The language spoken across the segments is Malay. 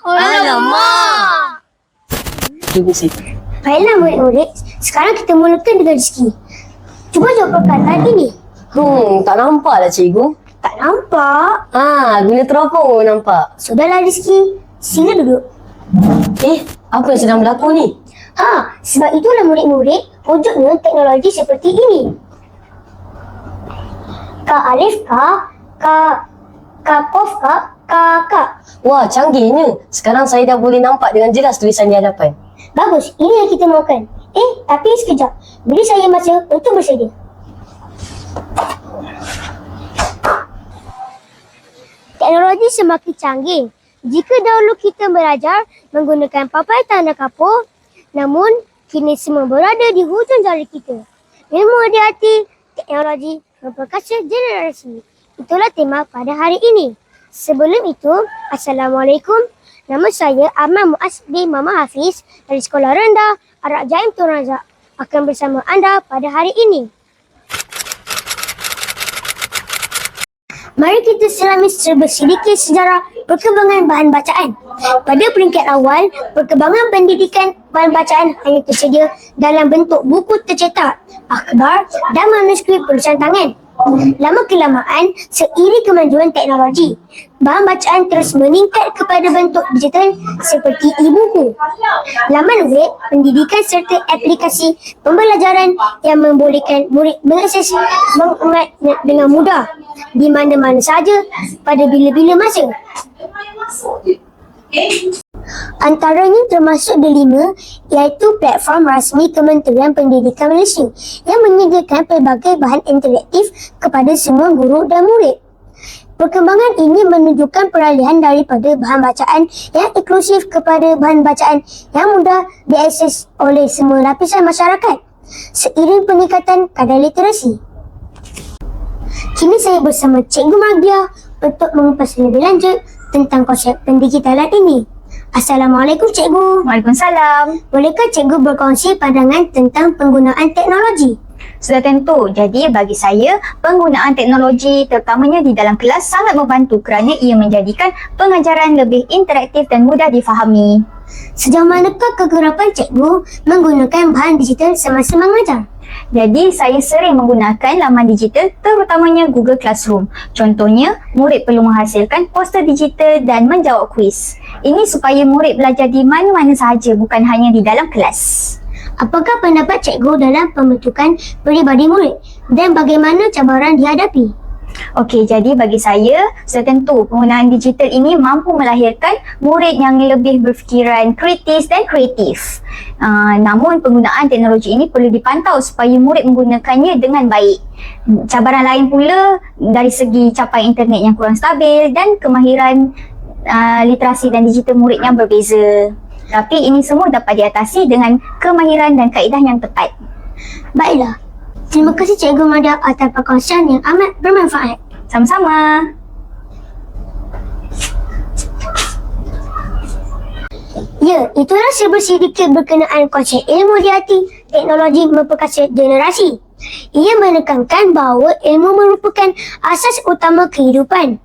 Alamak! Tunggu sini. Baiklah murid-murid, sekarang kita mulakan dengan rezeki. Cuba jawab perkataan ini. Tak nampak lah cikgu. Tak nampak? Guna teropong nampak. Sudahlah rezeki, sila duduk. Apa yang sedang berlaku ni? Sebab itulah murid-murid, wujudnya teknologi seperti ini. Ka alif ka kof ka. Wah, canggihnya. Sekarang saya dah boleh nampak dengan jelas tulisan di hadapan. Bagus, ini yang kita mahukan. Tapi sekejap. Beri saya masa untuk bersedia. Teknologi semakin canggih. Jika dahulu kita belajar menggunakan papan tanda kapur, namun kini semua berada di hujung jari kita. Ilmu hati-hati, teknologi memperkasa generasi. Itulah tema pada hari ini. Sebelum itu, Assalamualaikum. Nama saya Ahmad Muaz bin Mama Hafiz dari Sekolah Rendah Ar-Rajaim Tun Razak akan bersama anda pada hari ini. Mari kita selami sedikit sejarah perkembangan bahan bacaan. Pada peringkat awal, perkembangan pendidikan bahan bacaan hanya tersedia dalam bentuk buku tercetak, akhbar dan manuskrip tulisan tangan. Lama-kelamaan, seiring kemajuan teknologi, bahan bacaan terus meningkat kepada bentuk digital seperti e-buku, laman web, pendidikan serta aplikasi pembelajaran yang membolehkan murid mengakses maklumat dengan mudah di mana-mana sahaja pada bila-bila masa. Antaranya termasuk delima, iaitu platform rasmi Kementerian Pendidikan Malaysia yang menyediakan pelbagai bahan interaktif kepada semua guru dan murid. Perkembangan ini menunjukkan peralihan daripada bahan bacaan yang inklusif kepada bahan bacaan yang mudah diakses oleh semua lapisan masyarakat seiring peningkatan kadar literasi. Kini saya bersama Cikgu Mardia untuk mengupas lebih lanjut tentang konsep pendigitalan ini. Assalamualaikum Cikgu. Waalaikumsalam. Bolehkah Cikgu berkongsi pandangan tentang penggunaan teknologi? Sudah tentu. Jadi bagi saya, penggunaan teknologi terutamanya di dalam kelas sangat membantu kerana ia menjadikan pengajaran lebih interaktif dan mudah difahami. Sejauh manakah kegerapan Cikgu menggunakan bahan digital semasa mengajar? Jadi saya sering menggunakan laman digital terutamanya Google Classroom. Contohnya, murid perlu menghasilkan poster digital dan menjawab kuis. Ini supaya murid belajar di mana-mana sahaja, bukan hanya di dalam kelas. Apakah pendapat Cikgu dalam pembentukan peribadi murid dan bagaimana cabaran dihadapi? Okey, jadi bagi saya, sudah tentu penggunaan digital ini mampu melahirkan murid yang lebih berfikiran kritis dan kreatif. Namun penggunaan teknologi ini perlu dipantau supaya murid menggunakannya dengan baik. Cabaran lain pula dari segi capaian internet yang kurang stabil dan kemahiran literasi dan digital murid yang berbeza. Tapi ini semua dapat diatasi dengan kemahiran dan kaedah yang tepat. Baiklah. Terima kasih Cikgu Mardia atas perkongsian yang amat bermanfaat. Sama-sama. Ya, itulah sedikit berkenaan konsep ilmu hati teknologi memperkasa generasi. Ia menekankan bahawa ilmu merupakan asas utama kehidupan.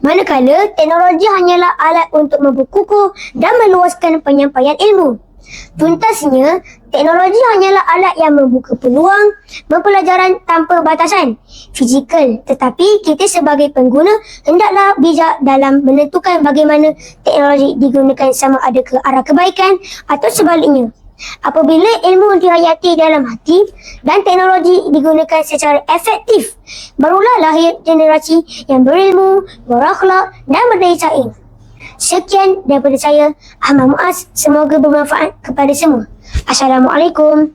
Manakala teknologi hanyalah alat untuk memperkukuh dan meluaskan penyampaian ilmu. Tuntasnya, teknologi hanyalah alat yang membuka peluang pembelajaran tanpa batasan fizikal, tetapi kita sebagai pengguna hendaklah bijak dalam menentukan bagaimana teknologi digunakan sama ada ke arah kebaikan atau sebaliknya. Apabila ilmu dihayati dalam hati dan teknologi digunakan secara efektif, barulah lahir generasi yang berilmu, berakhlak dan berdaya saing. Sekian daripada saya, Ahmad Muaz. Semoga bermanfaat kepada semua. Assalamualaikum.